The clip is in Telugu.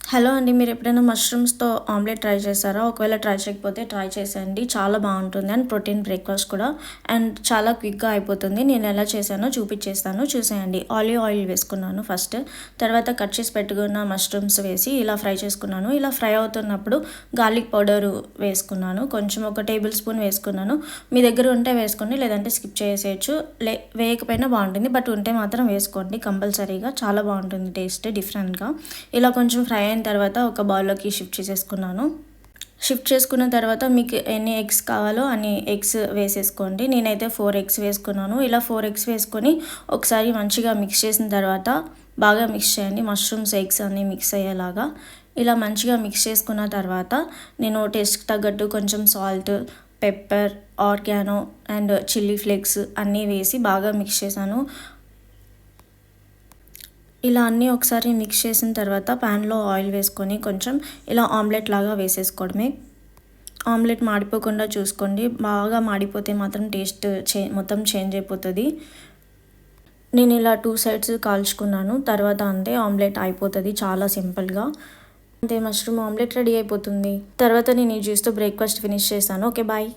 హలో అండి. మీరు ఎప్పుడైనా మష్రూమ్స్‌తో ఆమ్లెట్ ట్రై చేశారా? ఒకవేళ ట్రై చేయకపోతే ట్రై చేసేయండి. చాలా బావుంటుంది. అండ్ ప్రోటీన్ బ్రేక్‌ఫాస్ట్ కూడా. అండ్ చాలా క్విక్‌గా అయిపోతుంది. నేను ఎలా చేశానో చూపిచ్చేస్తాను చూసేయండి. ఆలివ్ ఆయిల్ వేసుకున్నాను ఫస్ట్. తర్వాత కట్ చేసి పెట్టుకున్న మష్రూమ్స్ వేసి ఇలా ఫ్రై చేసుకున్నాను. ఇలా ఫ్రై అవుతున్నప్పుడు గార్లిక్ పౌడరు వేసుకున్నాను. కొంచెం ఒక టేబుల్ స్పూన్ వేసుకున్నాను. మీ దగ్గర ఉంటే వేసుకోండి. లేదంటే స్కిప్ చేసేయొచ్చు. వేయకపోయినా బావుంటుంది. బట్ ఉంటే మాత్రం వేసుకోండి కంపల్సరీగా. చాలా బావుంటుంది టేస్ట్ డిఫరెంట్‌గా. ఇలా కొంచెం ఫ్రై అయిన తర్వాత ఒక బౌల్లోకి షిఫ్ట్ చేసేసుకున్నాను. షిఫ్ట్ చేసుకున్న తర్వాత మీకు ఎన్ని ఎగ్స్ కావాలో అన్ని ఎగ్స్ వేసేసుకోండి. నేనైతే 4 ఎగ్స్ వేసుకున్నాను. ఇలా 4 ఎగ్స్ వేసుకొని ఒకసారి మంచిగా మిక్స్ చేసిన తర్వాత బాగా మిక్స్ చేయండి. మష్రూమ్స్, ఎగ్స్ అన్నీ మిక్స్ అయ్యేలాగా. ఇలా మంచిగా మిక్స్ చేసుకున్న తర్వాత నేను టేస్ట్‌కి తగ్గట్టు కొంచెం salt, pepper, organo and chilli flakes అన్నీ వేసి బాగా మిక్స్ చేశాను. ఇలా అన్నీ ఒకసారి మిక్స్ చేసిన తర్వాత ప్యాన్లో ఆయిల్ వేసుకొని కొంచెం ఇలా ఆమ్లెట్ లాగా వేసేసుకోవడమే. ఆమ్లెట్ మాడిపోకుండా చూసుకోండి. బాగా మాడిపోతే మాత్రం టేస్ట్ మొత్తం చేంజ్ అయిపోతుంది. నేను ఇలా 2 సైడ్స్ కాల్చుకున్నాను. తర్వాత అంతే ఆమ్లెట్ అయిపోతుంది చాలా సింపుల్‌గా. అంతే మష్రూమ్ ఆమ్లెట్ రెడీ అయిపోతుంది. తర్వాత నేను ఈ జ్యూస్‌తో బ్రేక్‌ఫాస్ట్ ఫినిష్ చేశాను. Okay bye.